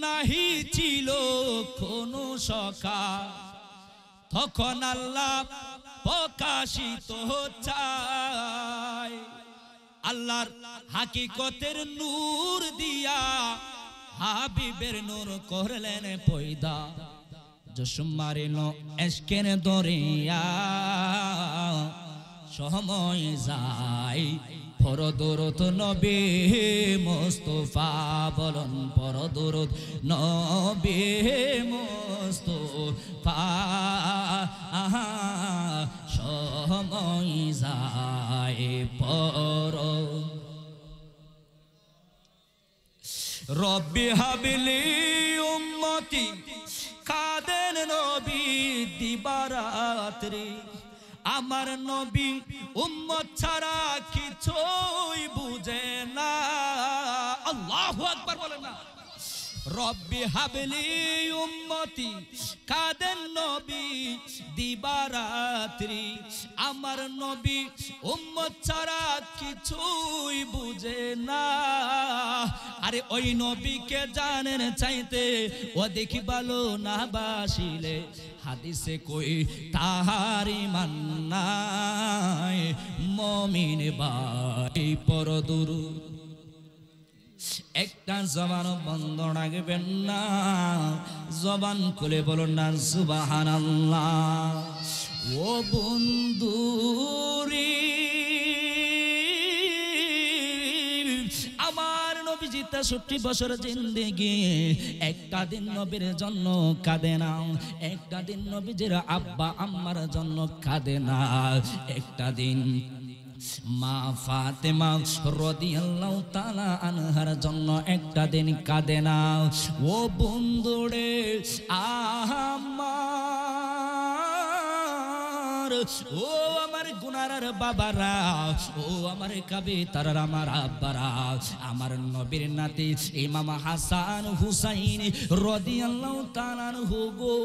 নাহি ছিল কোনো সখা, তখন আল্লাহ প্রকাশিত চায়। আল্লাহর হাকিকতের নূর দিয়া হাবিবের নূর করলেন পয়দা। জসুম মারিল এশকের দরিয়া, সময় যায় পরদরত নবী মুস্তাফা, বলুন পরদরত নবী মুস্তাফা। সময় যায় পর। রব্বি হাবলি উম্মতি, কাঁদেন নবী দিবারাত্রি। আমার নবী উম্মত ছাড়া কিছুই বুঝে না। আল্লাহু আকবার বলেন না। রব্বি হাবলি উম্মতি, কাঁদেন নবী দিবারাত্রি। আমার নবী উম্মত ছাড়া কিছুই বুঝে না। আরে ওই নবীকে জানেন চাইতে ও দেখি ভালো না বাসিলে, হাদিসে কই তাহারি মান্নায়। মুমিন ভাই পরদুরুদ, একটা জবান বন্ধ রাখবেন না, জবান খুলে বলুন না সুবহানাল্লাহ। ও বন্ধুরি, আমার নবীজি 63 বছর জিন্দেগি একটা দিন নবীর জন্য কাঁদে না, একটা দিন নবীজির আব্বা আম্মার জন্য কাঁদে না, একটা দিন মা ফাতেমা রাদিয়াল্লাহু তাআলা আনহার জন্য একটা দিন কাঁদে না। ও বন্ধুরে আমার, ও আমার গুনার বাবারা, ও আমার কবিতার আমার আব্বারা, আমার নবীর নাতি ইমাম হাসান হুসাইন রাদিয়াল্লাহু তাআলা আনহু গো,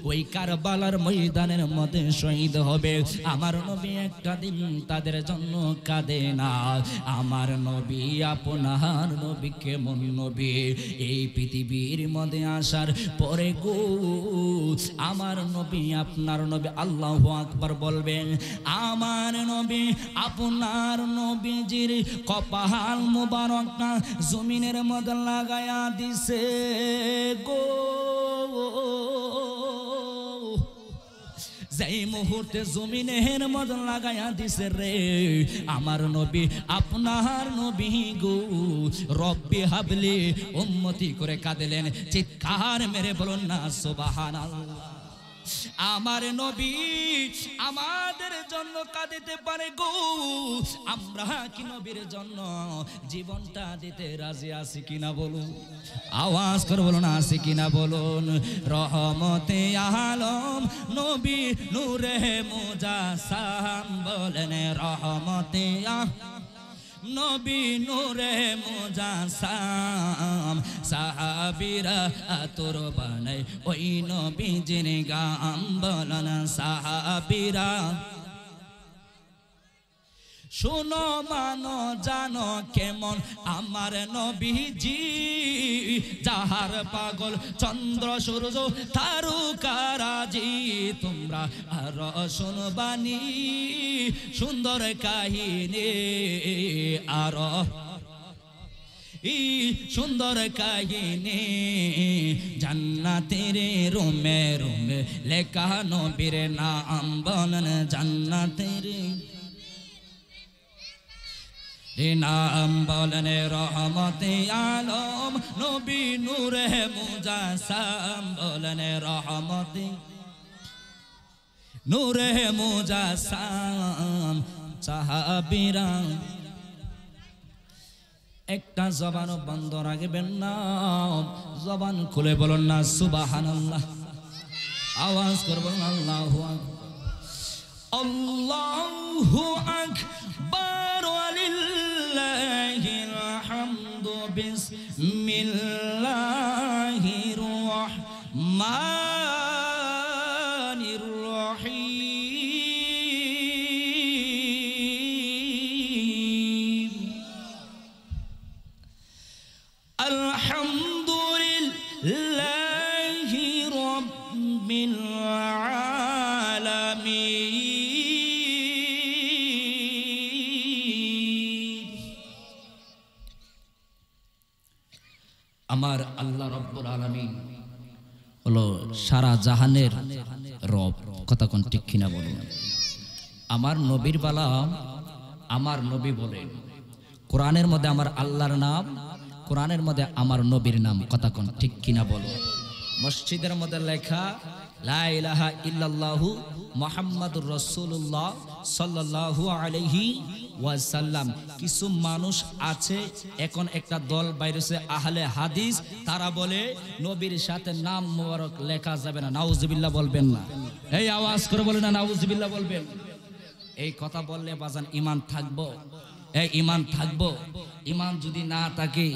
ওই কারবালার ময়দানের মধ্যে শহীদ হবে। আমার নবী একটা দিন তাদের জন্য কাঁদে না। আমার নবী আপনার নবী কেমন নবী, এই পৃথিবীর মধ্যে আসার পরে গো আমার নবী আপনার নবী আল্লাহু আকবার বলবেন। আমার নবী আপনার নবীজির কপাল মুবারক জমিনের মধ্যে লাগায়া দিছে গো, যেই মুহূর্তে জমিনের মধ্যে লাগায়া দিছে রে আমার নবী আপনার নবী গো, রব্বি হাবলি উম্মতি করে কাঁদলেন। চিৎকার মেরে বলুন না সুবহানাল্লাহ। আমার নবী আমাদের জন্য কাঁদিতে পারে গো, আমরা কি নবীর জন্য জীবনটা দিতে রাজি আছি কিনা বলুন? আওয়াজ করে বলুন আছি কিনা বলুন। রহমতে আলম নবী নূরে মুজাসসাম, বলেন রহমতে নবী নূরে মুজাসসাম। সাহাবীরা আতর বানায় ওই নবীজির গাম, বলেন সাহাবীরা। শোনো মানো জানো কেমন আমার নবীজি, যাহার পাগল চন্দ্র সূর্য তারকারাজি। তোমরা আর শুনবানি সুন্দর কাহিনী, আর সুন্দর কাহিনী জান্নাতের রুমে রুমে লেখা নবীর নাম, বলেন জান্নাতের নাম, বলেন রহমতে আলম নবী নূরে মুজাসসাম, বলেন রহমতে নূরে মুজাসসাম। সাহাবীরা একটা জবান বন্ধ রাখবেন না, জবান খুলে বলুন না সুবহানাল্লাহ। আওয়াজ করবেন আল্লাহু আকবার। আল্লাহু আকবার ওয়ালিল্লাহিল হামদু। বিসমিল্লাহির রাহমানির রহিম। আলহামদুলিল্লাহ লিল্লাহি রাব্বিল আলামিন। আমার আল্লাহ রাব্বুল আলামিন হলো সারা জাহানের রব। কথা কোন ঠিক কিনা বলুন? আমার নবীর বালা আমার নবী বলেন, কোরআনের মধ্যে আমার আল্লাহর নাম, কোরআনের মধ্যে আমার নবীর নাম। কথা কোন ঠিক কিনা বলুন? মসজিদের মধ্যে লেখা লা ইলাহা ইল্লাল্লাহু মুহাম্মাদুর রাসূলুল্লাহ সাল্লাল্লাহু আলাইহি ওয়াসাল্লাম। কিছু মানুষ আছে, এখন একটা দল বাইরেছে আহলে হাদিস, তারা বলে নবীর সাথে নাম মোবারক লেখা যাবে না। নাউজুবিল্লাহ বলবেন না? এই আওয়াজ করে বলে না নাউজুবিল্লাহ বলবেন? এই কথা বললে বাজান ইমান থাকবো? এই ইমান থাকবো? ইমান যদি না থাকে,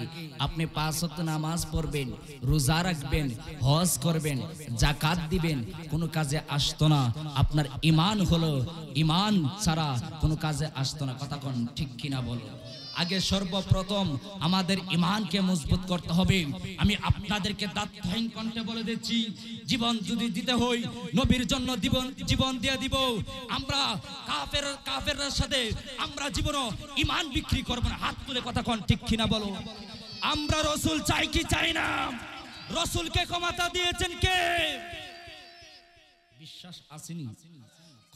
আপনি 5 ওয়াক্ত নামাজ পড়বেন, রোজা রাখবেন, হজ করবেন, যাকাত দিবেন, কোনো কাজে আসতো না। আপনার ইমান হলো, ইমান ছাড়া কোনো কাজে আসতো না। কথা কোন ঠিক কিনা বলো? আগে সর্বপ্রথম আমাদের ইমানকে মজবুত করতে হবে। আমি আপনাদেরকে দাঁতহীন কণ্ঠে বলে দিচ্ছি, জীবন যদি দিতে হয় নবীর জন্য জীবন দিয়ে দিব। আমরা কাফেরদের সাথে আমরা জীবনও ইমান বিক্রি করব না। হাত তুলে কথা কোন ঠিক কিনা বলো? আমরা রাসূল চাই কি চাই না? রাসূলকে ক্ষমতা দিয়েছেন কে? বিশ্বাস আসেনি?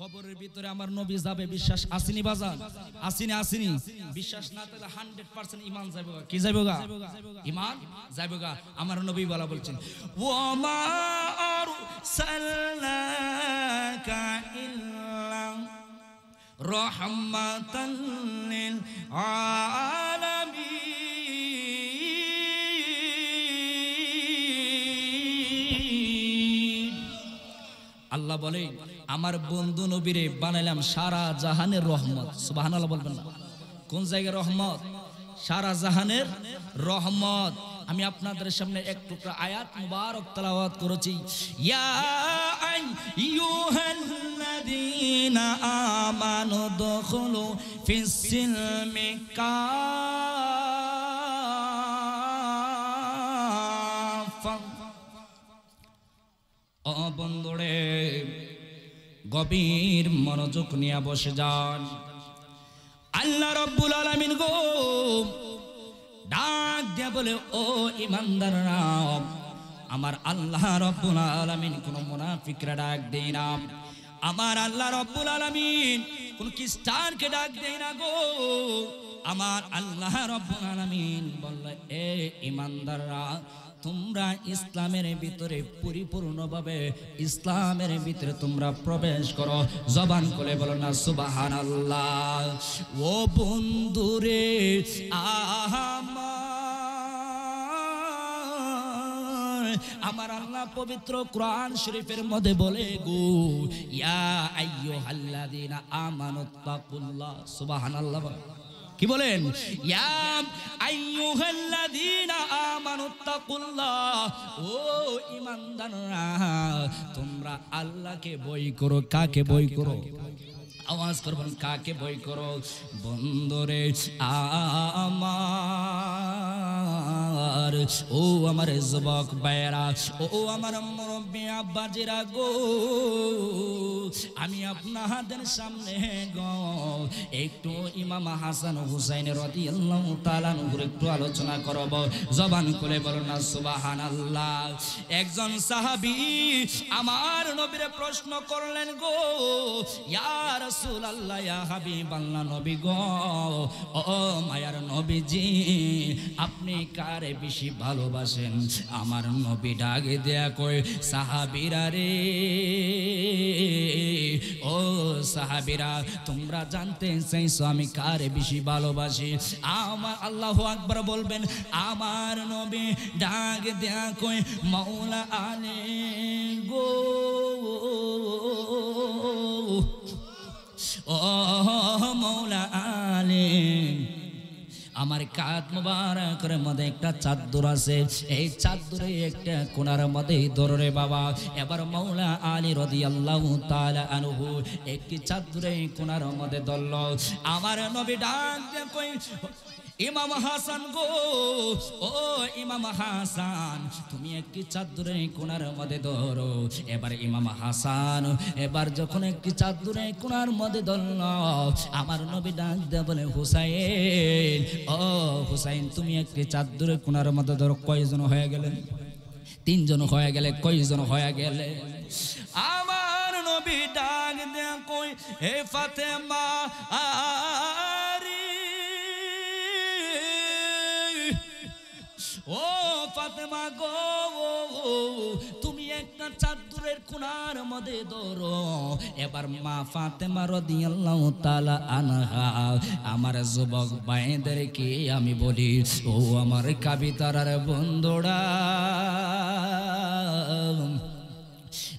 কবরের ভিতরে আমার নবী যাবে, বিশ্বাস আসেনি বাজান? আসেনি? আসেনি? বিশ্বাস না তাহলে 100% ইমান যাবে। কি যাবে গা? ইমান যাবে গা। আমার নবী বলা বলছেন, ওয়া মা আরসালনাকা ইল্লা রাহমাতান লিল আলামিন। আল্লাহ বলে আমার বন্ধু নবীরে বানাইলাম সারা জাহানের রহমত। সুবহানাল্লাহ বলবেন না? কোন জায়গায় রহমত? সারা জাহানের রহমত। আমি আপনাদের সামনে এক টুকরা আয়াত মুবারক তেলাওয়াত করেছি। ইয়া আইয়ুহাল্লাযীনা আমানু দুখুলু ফিস-সিলমি কাফা। ও বন্ধুরে, গভীর মনোযোগ নিয়ে বসে যান। আল্লাহ রাব্বুল আলামিন গো ডাক দিয়ে বলে, ও ইমানদাররা, আমার আল্লাহ রাব্বুল আলামিন কোন মুনাফিকরা ডাক দেয় না। আমার আল্লাহ রাব্বুল আলামিন কোন খ্রিস্টানকে ডাক দেয় না গো। আমার আল্লাহ রাব্বুল আলামিন বললে, এ ইমানদাররা, তোমরা ইসলামের ভিতরে পরিপূর্ণভাবে ইসলামের ভিতরে তোমরা প্রবেশ করো। জবান খুলে বলো না সুবহানাল্লাহ। ও বন্ধুরে আমার আল্লাহ পবিত্র কোরআন শরীফের মধ্যে বলে গো, ইয়া আইয়ুহাল্লাযীনা আমানুত্তাকুল্লাহ। সুবহানাল্লাহ। কি বলেন? ইয়া আইয়ুহাল্লাযীনা আমানুত্তাকুল্লাহ। ও ঈমানদাররা, তোমরা আল্লাহকে ভয় করো। কাকে ভয় করো? আওয়াজ করবেন, কাকে ভয় করো? বন্ধুরে আমার, ও আমার যুবক ভাইয়েরা, ও আমার মুরব্বী আব্বাজিরা গো, আমি আপনাদের সামনে গো একটু ইমাম হাসান হুসাইন রাদিয়াল্লাহু তাআলা আনহুর একটু আলোচনা করব। জবান খুলে বলো না সুবহানাল্লাহ। একজন সাহাবী আমার নবীরে প্রশ্ন করলেন গো, ইয়া রাসূলুল্লাহ, ইয়া হাবিবাল্লাহ, নবী গো, ও মায়ার নবীজি, আপনি কারে বেশি ভালোবাসেন? আমার নবী ডাক দেয়া কই, সাহাবীরা রে, ও সাহাবীরা, তোমরা জানতে চাইছো আমি কারে বেশি ভালোবাসি? আমার আল্লাহু আকবার বলবেন। আমার নবী ডাক দেয়া কই, মাওলা আলী গো, ও মাওলা আলী, আমার কাঁধ মুবারকের মধ্যে একটা চাদর আছে, এই চাদরে একটা কোনার মধ্যে ধরে বাবা। এবার মাওলা আলী রাদিয়াল্লাহু তাআলা আনহু একটি চাদরে কোনার মধ্যে ধরল। আমার নবী ডাক দিয়ে কই, ইমাম হাসান গো, ও ইমাম হাসান, তুমি একটি চাদরের কোণার মধ্যে ধরো। এবার ইমাম হাসান এবার যখন একটি চাদরের কোণার মধ্যে ধরল, আমার নবী ডাক দিয়ে বলে, হুসাইন, ও হুসাইন, তুমি একটি চাদরের কোণার মধ্যে ধরো। কয়জন হয়ে গেলেন? 3 জন হয়ে গেলে। কয়জন হয়ে গেলে? আমার নবী ডাক দিয়ে কই, হে ফাতেমা ও ফাতেমা গো, তুমি একটা চাদরের কোণার মধ্যে ধরো। এবার মা ফাতেমা রাদিয়াল্লাহু তাআলা আনহা আমার যুবক ভাইদেরকে আমি বলি, ও আমার কবিতার বন্ধুরা,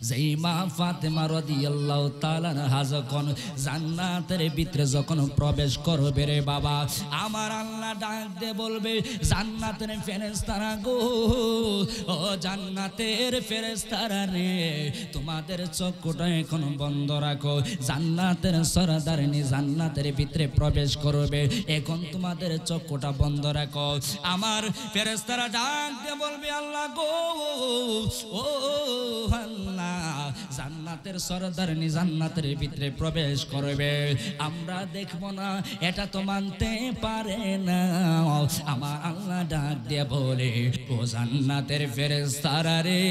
যেই মা ফাতেমা রাদিয়াল্লাহু তাআলা আনহা যখন জান্নাতের ভিতরে যখন প্রবেশ করবে রে বাবা, আমার আল্লাহ ডাক দিয়ে বলবে, জান্নাতের ফেরেশতারা গো, ও জান্নাতের ফেরেশতারা রে, তোমাদের চক্ষুটা এখন বন্ধ রাখো। জান্নাতের সরদারনি জান্নাতের ভিতরে প্রবেশ করবে, এখন তোমাদের চক্ষুটা বন্ধ রাখো। আমার ফেরেশতারা ডাক দিয়ে বলবে, আল্লাহ গো, ও আল্লাহ, জান্নাতের সরদারনি জান্নাতের ভিতরে প্রবেশ করবে, আমরা দেখব না, এটা তো মানতে পারে না। আমার আল্লাহ ডাক দিয়ে বলে, ও জান্নাতের ফেরেশতারা রে,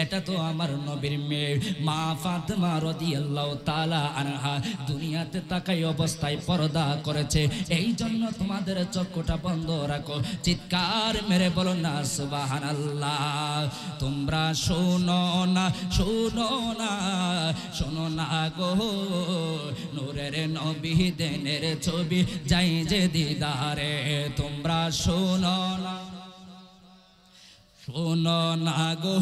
এটা তো আমার নবীর মেয়ে মা ফাতেমা রাদিয়াল্লাহু তাআলা আনহা দুনিয়াতে তাকাই অবস্থায় পর্দা করেছে, এই জন্য তোমাদের চক্ষুটা বন্ধ রাখো। চিৎকার মেরে বলো না সুবহানাল্লাহ। তোমরা শোনো না, শোনো না, শোনো না গো, নূরের নবী দেনের ছবি যাই যে দিদারে। তোমরা শোনো না, শোনো না গো,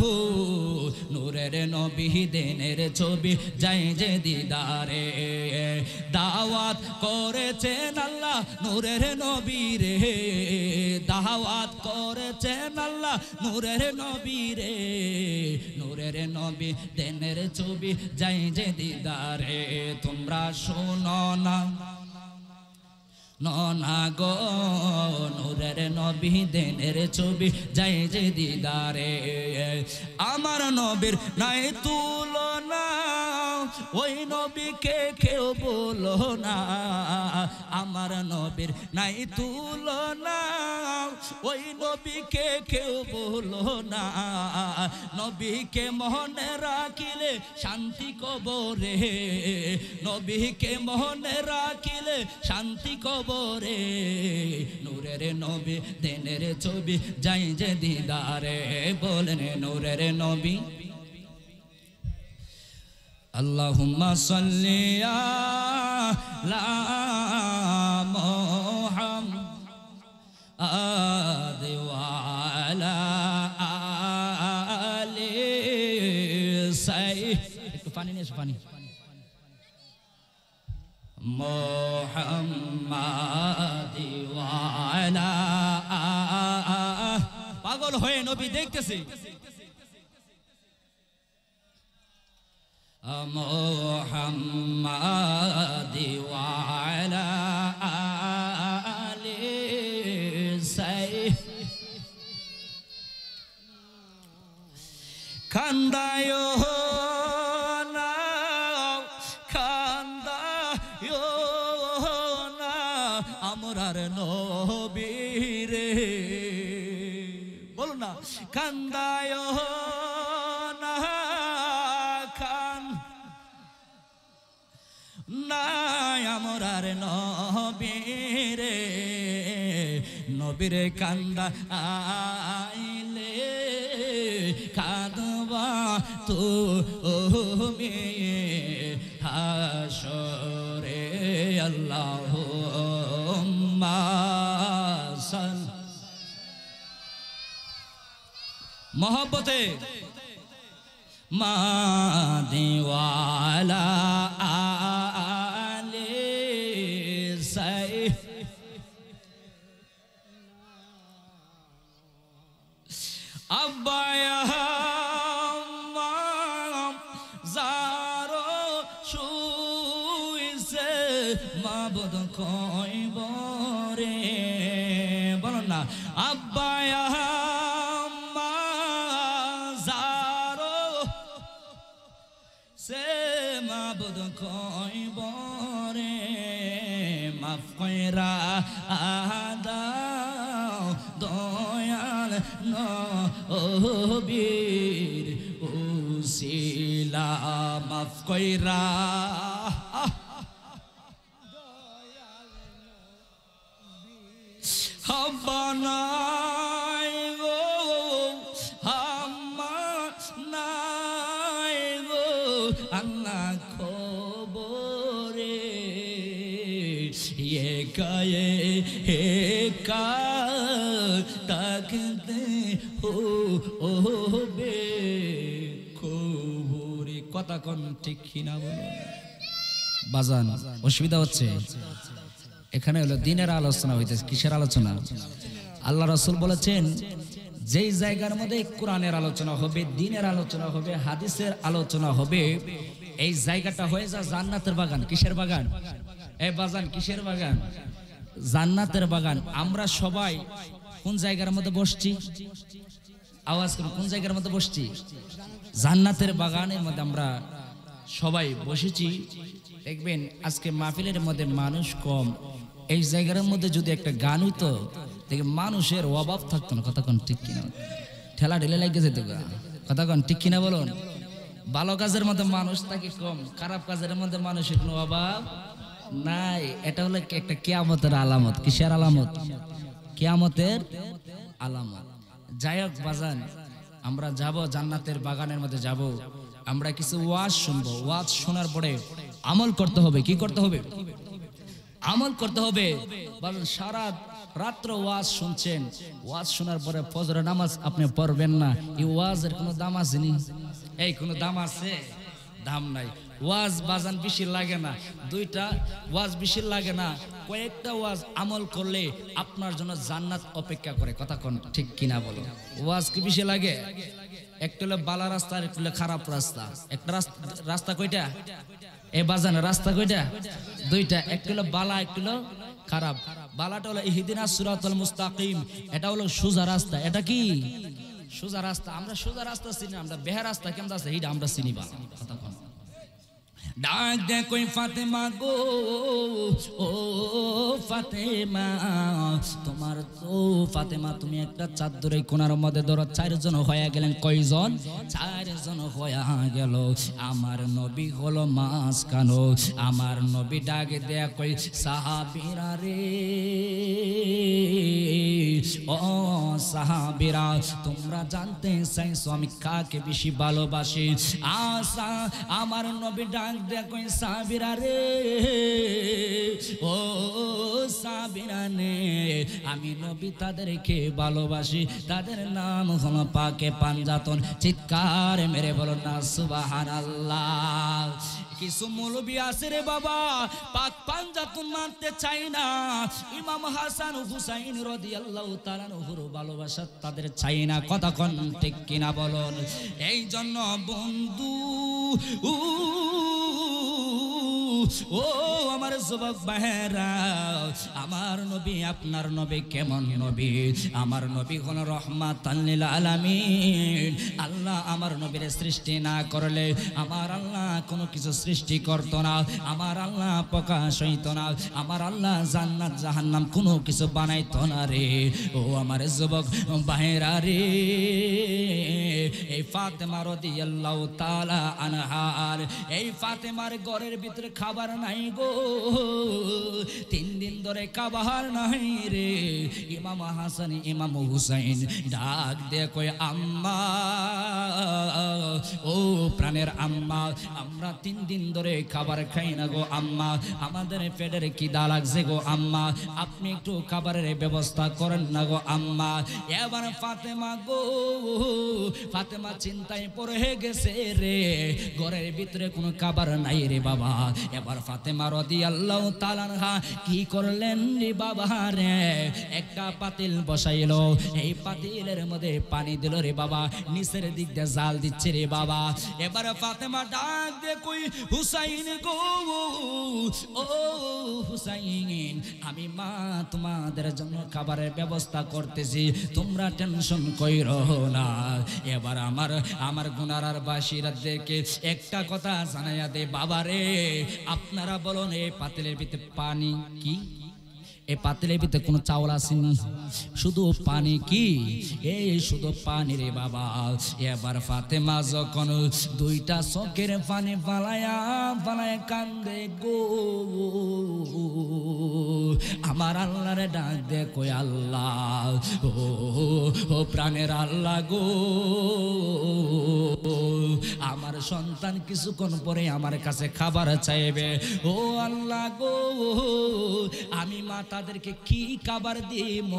নূরের নবী দেনের ছবি যাই যে দিদারে। দাওয়াত করেছেন আল্লাহ নূরের নবী রে, দাওয়াত করেছেন আল্লাহ নূরের নবী রে, নূরের নবী দেনের ছবি যাই যে দিদারে। তোমরা শোনো না, না গো, নূরের নবী দেনের ছবি যাই যে দিদারে। আমার নবীর নাই তুলনা, ওই নবীকে কেউ বলো না। আমার নবীর নাই তুলনা, ওই নবীকে কেউ বলো না। নবীকে মনে রাখিলে শান্তি কবরে, নবীকে মনে রাখিলে শান্তি কবরে। নূরের নবী দেনের ছবি যাই যে দিদারে, বলেন নূরের নবী। আল্লাহুম্মা সাল্লি আলা মুহাম্মাদ ওয়া আলা আলি সাইয়্যিদ। একটু পানি নিয়ে এসো, পানি। মুহাম্মাদ ওয়া আলা, পাগল হয়ে নবী দেখতেছে। মুহাম্মাদ ওয়া আলা আলি সাইয়্যিদ। কান্দায়ো না, কান্দায়ো না আমরার নবী রে, বলো না, কান্দায়ো না, আমরার নবী রে, নবীর কান্দা আইলে কাঁদবা তুমি হাসরে। আল্লাহুম্মা সাল্লি মহব্বতে মাদিওয়ালা আলে সাই। আব্বায়া যারো শুইছে মাবুদ কইব হায়া মাজারো সে মাবুদ কইবরে মাফ কইরা আদাও দয়াল নবীর উসিলা মাফ কইরা হাবানাই গো হামানাই গো আল্লাহ খবরে কায়ে হে কা তাকতে হবে খবরে কথা কোন ঠিক কিনা বলো বাজান অসুবিধা হচ্ছে এখানে হলো দিনের আলোচনা হইতেছে কিসের আলোচনা আল্লাহ রাসূল বলেছেন যেই জায়গার মধ্যে কোরআনের আলোচনা হবে দিনের আলোচনা হবে হাদিসের আলোচনা হবে এই জায়গাটা হয়ে যায় জান্নাতের বাগান কিসের বাগান এই বাজান কিসের বাগান জান্নাতের বাগান আমরা সবাই কোন জায়গার মধ্যে বসছি আওয়াজ করুন কোন জায়গার মধ্যে বসছি জান্নাতের বাগানের মধ্যে আমরা সবাই বসেছি দেখবেন আজকে মাহফিলের মধ্যে মানুষ কম এই জায়গার মধ্যে যদি একটা গান হইতো দেখে মানুষের অভাব থাকতো না কথা কোন ঠিক কিনা ঠেলা ঢেলে লেগে যেত কথা কোন ঠিক কিনা বলুন ভালো কাজের মধ্যে মানুষ থাকে কম খারাপ কাজের মধ্যে মানুষের কোনো অভাব নাই এটা হলো একটা কিয়ামতের আলামত কিসের আলামত কিয়ামতের আলামত যাই হোক বাজান আমরা যাব জান্নাতের বাগানের মধ্যে যাব আমরা কিছু ওয়াজ শুনবো ওয়াজ শোনার পরে আমল করতে হবে কি করতে হবে আমল করতে হবে বাজান সারা রাত্র ওয়াজ শুনছেন ওয়াজ শোনার পরে ফজরের নামাজ আপনি পড়বেন না এই ওয়াজের কোনো দাম আছে নি এই কোনো দাম আছে দাম নাই ওয়াজ বাজান বেশি লাগে না দুইটা ওয়াজ বেশি লাগে না কয়েকটা ওয়াজ আমল করলে আপনার জন্য জান্নাত অপেক্ষা করে কথা কোন ঠিক কিনা বলো ওয়াজ কি বেশি লাগে একটা হলো বালা রাস্তা আর একটা হলো খারাপ রাস্তা একটা রাস্তা কয়টা এ বাজান রাস্তা কয়টা দুইটা একটা হলো বালা একটা হলো খারাপ বালাটা হলো ইহদিনাস সিরাতাল মুস্তাকিম এটা হলো সোজা রাস্তা এটা কি সোজা রাস্তা আমরা সোজা রাস্তা চিনি আমরা বেহা রাস্তা কেমন আছে এইটা আমরা চিনি বালা কথা কোন ডাক দে কই ফাতেমা গো ও ফাতেমা তোমার তো ফাতেমা তুমি একটা চাদরে কোনার মধ্যে ধরো চারজন হয়ে গেলেন কয়জন চারজন হয়ে গেল আমার নবী হলো মাঝখানো আমার নবী ডাক দে কই সাহাবীরা রে ও সাহাবীরা তোমরা জানতে চাইছো আমি কাকে বেশি ভালোবাসি আশা আমার নবী ডাক দেখো সাবিরা রে ও সাবিরা নে আমি নবী তাদেরকে ভালোবাসি তাদের নাম হলো পাকে পাঞ্জাতন চিৎকার মেরে বলো না সুবহানাল্লাহ কিছু মৌলবী আছে রে বাবা পাক পাঞ্জাতন মানতে চাই না ইমাম হাসান হুসাইন রাদিয়াল্লাহু তাআলা আনহুর ভালোবাসা তাদের চাই না কথা কোন ঠিক কিনা বলুন এই জন্য বন্ধু ও আমার যুবক ভাইরা আমার নবী আপনার নবী কেমন নবী আমার নবী হলো রাহমাতাল লিল আলামিন আল্লাহ আমার নবীর সৃষ্টি না করলে আমার আল্লাহ কোনো কিছু সৃষ্টি করতো না আমার আল্লাহ প্রকাশ হইতো না আমার আল্লাহ জান্নাত জাহান্নাম কোনো কিছু বানাইতো না রে ও আমার যুবক ভাইরা রে এই ফাতেমা রাদিয়াল্লাহু তাআলা আনহার এই ফাতেমার ঘরের ভিতরে খাবার নাই গো 3 দিন ধরে খাবার নাই রে ইমাম হাসান ইমাম হুসাইন ডাক দিয়ে কয় আম্মা ও প্রাণের আম্মা আমরা 3 দিন ধরে খাবার খাই না গো আম্মা আমাদের পেটের খিদা লাগছে গো আম্মা আপনি একটু খাবারের ব্যবস্থা করেন না গো আম্মা এবার ফাতেমা গো ফাতেমা চিন্তায় পড়ে গেছে রে ঘরের ভিতরে কোনো খাবার নাই রে বাবা এবার ফাতেমা রাদিয়াল্লাহু রাদিয়াল্লাহু তাআলা আনহা কি করলেন রে বাবা রে, একটা পাতিল বসাইলো, এই পাতিলের মধ্যে পানি দিল রে বাবা, নিচের দিক দিয়ে জাল দিচ্ছে রে বাবা। এবার ফাতেমা ডাক দে কই হুসাইন গো, ও হুসাইন, আমি মা তোমাদের জন্য খাবারের ব্যবস্থা করতেছি, তোমরা টেনশন কইরো না। এবার আমার গুনারার বাসীরা দেখে একটা কথা জানাইয়া দে বাবা রে, আপনারা বলুন এই পাতিলের ভিতরে পানি কি? এই পাতিলের ভিতরে কোনো চাউল আসেনি, শুধু পানি কি? এই শুধু পানি রে বাবা। এবার ফাতেমা যখন দুইটা চোখের পানি ফালায়া ফালায়া কান্দে গো, আমার আল্লাহরে ডাক দে কই আল্লাহ, ও প্রাণের আল্লাহ গো, আমার সন্তান কিছুক্ষণ পরে আমার কাছে খাবার চাইবে, ও আল্লাহ গো, আমি মা তাদেরকে কি খাবার দিব?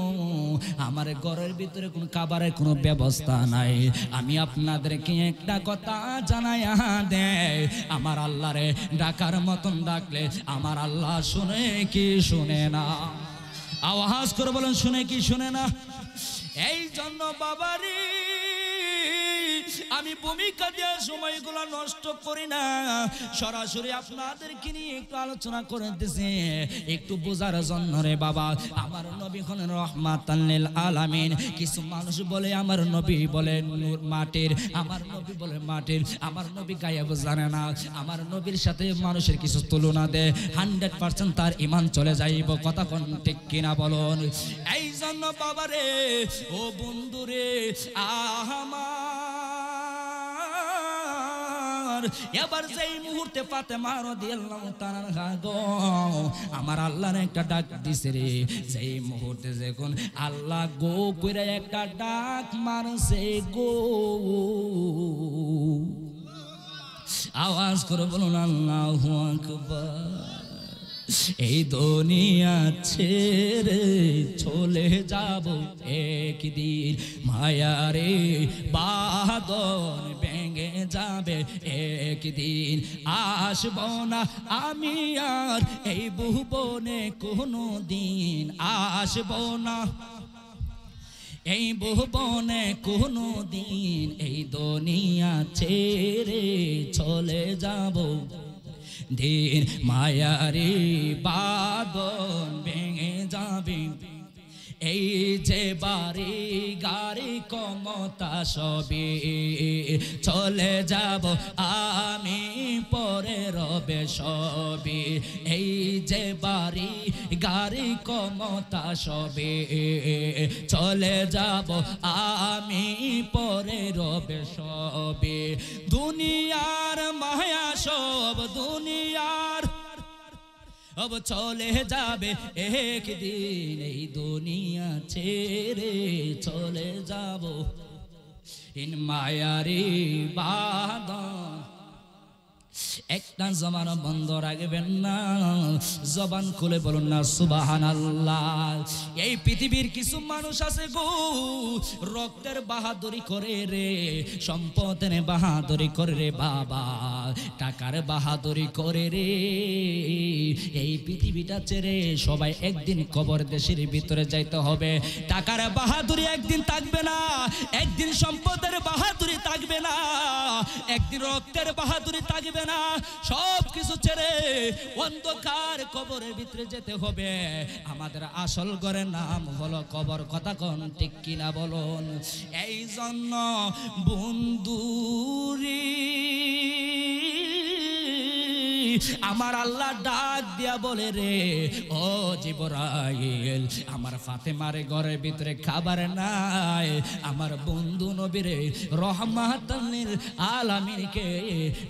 আমার ঘরের ভিতরে কোনো খাবারের কোনো ব্যবস্থা নাই। আমি আপনাদেরকে একটা কথা জানাইয়া দেয়, আমার আল্লাহরে ডাকার মতন ডাকলে আমার আল্লাহ শুনে কি শুনে না? আওয়াজ করে বলেন শুনে কি শুনে না? এই জন্য বাবারি আমি ভূমিকা দেওয়ার সময়গুলো নষ্ট করি না, সরাসরি আপনাদেরকে নিয়ে একটু আলোচনা করতেছি একটু বোঝার জন্য রে বাবা। আমার নবী হলেন রহমাতাল লিল আলামিন। কিছু মানুষ বলে আমার নবী বলে মাটির, আমার নবী বলে মাটির, আমার নবী গায়েব জানে না, আমার নবীর সাথে মানুষের কিছু তুলনা দেয় 100% তার ঈমান চলে যাইব। কথা কোন ঠিক কিনা বলুন? এই জন্য বাবা রে, ও বন্ধু রে, এবার যেই মুহূর্তে ফাতেমা রাদিয়াল্লাহু তাআলা আনহা গো আমার আল্লাহর একটা ডাক দিছে রে, যেই মুহূর্তে যখন আল্লাহ গো কইরা একটা ডাক মারছে গো, আওয়াজ করে বলুন আল্লাহু আকবার। এই দুনিয়া ছেড়ে চলে যাব একদিন, মায়ারে বাঁধন ভেঙে যাবে একদিন, আসব না আমি আর এই ভুবনে কোনো দিন, আসব না এই ভুবনে কোনো দিন, এই দুনিয়া ছেড়ে চলে যাব দিন, মায়ারে বাঁধন ভেঙে যাবে, এই যে বাড়ি গাড়ি ক্ষমতা সবে চলে যাব আমি পরে রবে সবে, এই যে বাড়ি গাড়ি ক্ষমতা সবে চলে যাব আমি পরে রবে সবে, দুনিয়ার মায়া সব দুনিয়ার अब चले जाबे एक दिन, এই দুনিয়া ছেড়ে চলে যাব इन মায়ারি বাঁধন। একটা জমান বন্ধ রাখবেন না, জবান খুলে বলুন না সুবহানাল্লাহ। এই পৃথিবীর কিছু মানুষ আছে গো, রক্তের বাহাদুরি করে রে, সম্পদের বাহাদুরি করে রে বাবা, টাকার বাহাদুরি করে রে। এই পৃথিবীটা ছেড়ে সবাই একদিন কবর দেশের ভিতরে যাইতে হবে। টাকার বাহাদুরি একদিন থাকবে না, একদিন সম্পদের বাহাদুরি থাকবে না, একদিন রক্তের বাহাদুরি থাকবে না, সব কিছু ছেড়ে অন্ধকার কবরের ভিতরে যেতে হবে। আমাদের আসল ঘরের নাম হলো কবর। কথা কোন ঠিক কিনা বলুন? এই জন্য বন্ধুরি আমার আল্লাহ ডাক দিয়া বলে রে, ও জিবরাইল, আমার ফাতেমার ঘরের ভিতরে খাবার নাই, আমার বন্ধু নবীরে রহমাতাল লিল আলামিনকে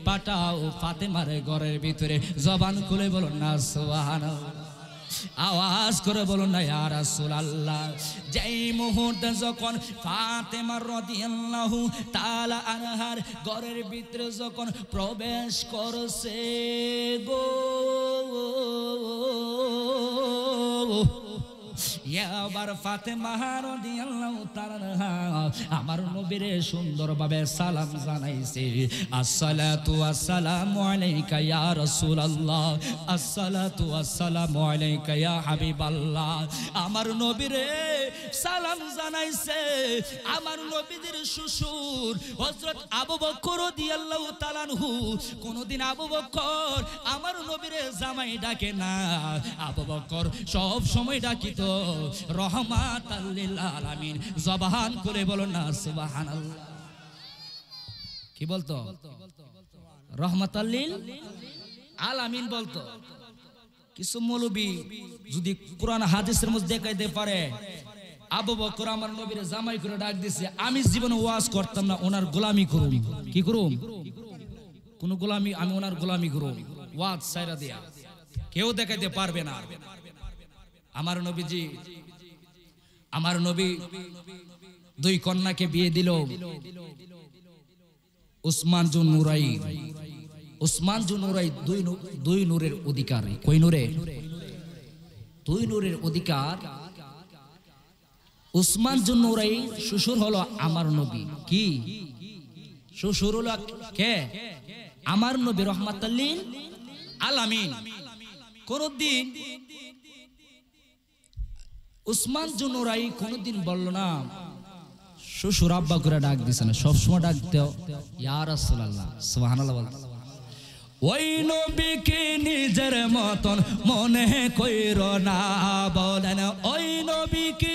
পাঠাও ফাতেমার ঘরের ভিতরে। জবান খুলে বলুন না সুবহানাল্লাহ, আওয়াজ করে বলুন না ইয়া রাসূলুল্লাহ। যেই মুহূর্তে যখন ফাতেমা রাদিয়াল্লাহু তাআলা আনহার ঘরের ভিতরে যখন প্রবেশ করছে গো, এবার ফাতেমা রাদিয়াল্লাহু তাআলা আমার নবীরে সুন্দরভাবে সালাম জানাইছে আসসালাতু ওয়াসসালামু আলাইকা ইয়া রাসূলুল্লাহ আসসালাতু ওয়াসসালামু আলাইকা ইয়া হাবিবাল্লাহ আমার নবীরে সালাম জানাইছে আমার নবীদের শ্বশুর হযরত আবু বকর রাদিয়াল্লাহু তাআলা আনহু কোনদিন আবু বকর আমার নবীরে জামাই ডাকে না আবু বকর সব সময় ডাকিত রহমাতাল লিল আলামিন জবান করে বলো না সুবহানাল্লাহ কি বলতো রহমাতাল লিল আলামিন বলতো কিছু মৌলবী যদি কোরআন হাদিসের মধ্যে দেখাইতে পারে আবু বকর আমার নবীর জামাই করে ডাক দিছে আমি জীবনে ওয়াজ করতাম না ওনার গোলামি করুম কি করুম কোন গোলামি আমি ওনার গোলামি করুম ওয়াজ সাইরা দিয়া কেউ দেখাইতে পারবে না আমার নবীজি আমার নবী দুই কন্যাকে বিয়ে দিল উসমান জুন নুরাই উসমান জুন নুরাই দুই নূরের অধিকারী কই নূরে দুই নূরের অধিকার উসমান জুন নুরাই শ্বশুর হলো আমার নবী কি শ্বশুর হলো কে আমার নবী রহমাতাল লিল আলামিন কোনদিন উসমান জুন নুরাই কোনদিন বলল না শ্বশুর আব্বা করে ডাক দিছে না সব সময় ডাকতে ইয়া রাসূলুল্লাহ সুবহানাল্লাহ বলতে ওই নবীকে নিজের মতন মনে কইরো না বলেন ওই নবীকে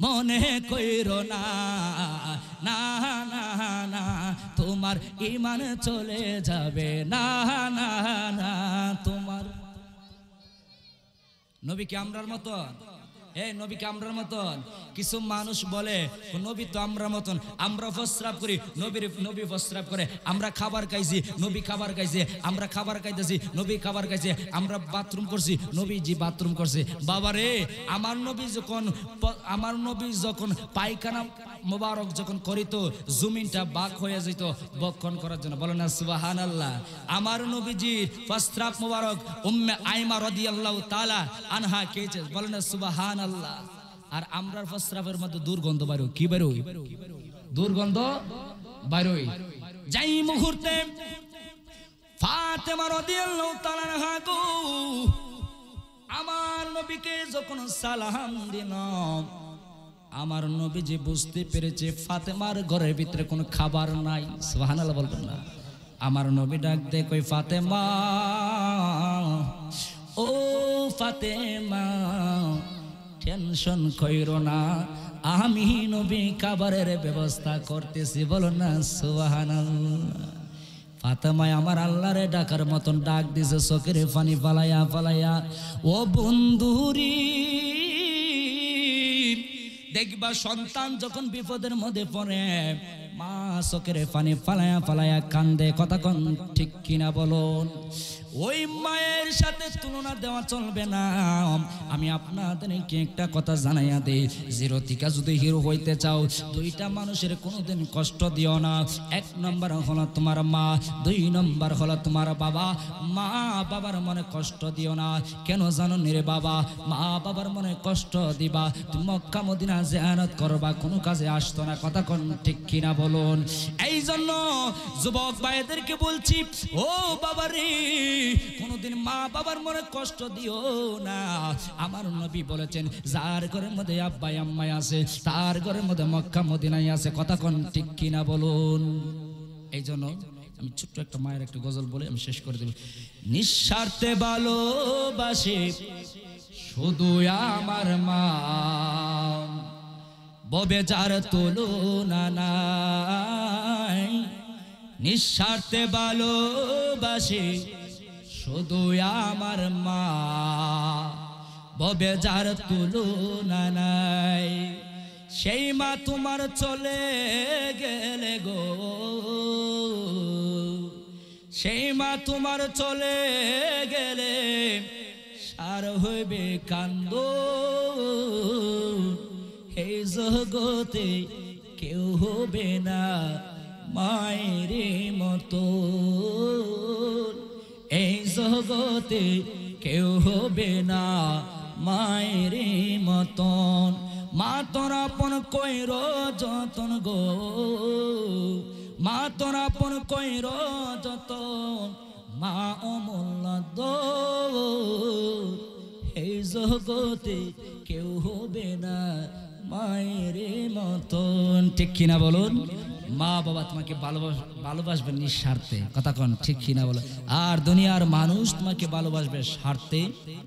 মনে কইরো না না না না তোমার ঈমান চলে যাবে না না না তোমার নবী কি আমরার মতন নবী কি আমরার মতন কিছু মানুষ বলে নবী তো আমরার মতন আমরা প্রস্রাব করি নবী প্রস্রাব করে আমরা খাবার খাইছি নবী খাবার খাইছে আমরা খাবার খাইতেছি নবী খাবার খাইছে আমরা বাথরুম করছি নবীজি বাথরুম করছে বাবা রে আমার নবী যখন পায়খানা মোবারক যখন করিত জমিনটা বাক হয়ে যেত বক্ষণ করার জন্য বলেন না সুবহানাল্লাহ আমার নবীজির প্রস্রাব মোবারক উম্মে আইমা রাদিয়াল্লাহু তাআলা আনহা কেছে বলেন না সুবহানাল্লাহ আর আমরার প্রস্রাবের মধ্যে দুর্গন্ধ বাইরে কি বাইরে দুর্গন্ধ বাইরে যাই মুহূর্তে ফাতেমা রাদিয়াল্লাহু তাআলা আনহা গো আমার নবীকে যখন সালাম দিলাম আমার নবীজি বুঝতে পেরেছে ফাতেমার ঘরের ভিতরে কোনো খাবার নাই সুবহানাল্লাহ বলবেন না আমার নবী ডাক দে কই ফাতেমা ও ফাতেমা টেনশন কইরো না আমি নবী খাবারের ব্যবস্থা করতেছি বলো না সুবহানাল্লাহ ফাতেমা আমার আল্লাহরে ডাকার মতন ডাক দিছে চোখের পানি ফালাইয়া ফালাইয়া ও বন্ধুরি দেখবা সন্তান যখন বিপদের মধ্যে পড়ে মা চোখের পানি ফালাইয়া ফালাইয়া কান্দে কথা কোন ঠিক কিনা বলুন ওই মায়ের সাথে তুলনা দেওয়া চলবে না আমি আপনাদেরকে একটা কথা জানাইয়া দেই জিরো থেকে যদি হিরো হইতে চাও দুইটা মানুষের কোনোদিন কষ্ট দিও না এক নম্বর হলো তোমার মা দুই নম্বর হলো তোমার বাবা মা বাবার মনে কষ্ট দিও না কেন জানো রে বাবা মা বাবার মনে কষ্ট দিবা তুমি মক্কা মদিনা জিয়ারত করবা কোনো কাজে আসতো না কথা কোন ঠিক কিনা বলুন এই জন্য যুবক ভাইদেরকে বলছি ও বাবা রে কোনদিন মা বাবার মনে কষ্ট দিও না আমার নবী বলেছেন যার ঘরের মধ্যে আব্বা আম্মাই আছে তার ঘরের মধ্যে মক্কা মদিনায় আছে কথা কোন ঠিক কিনা বলুন এই জন্য আমি ছোট্ট একটা মায়ের একটা গজল বলে আমি শেষ করে দেব নিঃস্বার্থে ভালোবাসে শুধু আমার মা ববে যার তুলনা নাই নিঃস্বার্থে ভালোবাসে শুধু আমার মা ববে যার তুলনা নাই সেই মা তোমার চলে গেলে গো সেই মা তোমার চলে গেলে সার হইবে কান্দ এই জগতে কেউ হবে না মায়ের মতো এই জগতে কেউ হবে না মায়ের মতন মা তোরা আপন কইর যতন গো, মা তোরা আপন কইর যতন, মা অমূল্য দৌলত, এই জগতে কেউ হবে না মায়ের মতন। ঠিক কিনা বলুন? মা বাবা তোমাকে ভালোবাসবে নিঃস্বার্থে, কথা কন ঠিক কিনা বলো? আর দুনিয়ার মানুষ তোমাকে ভালোবাসবে স্বার্থে।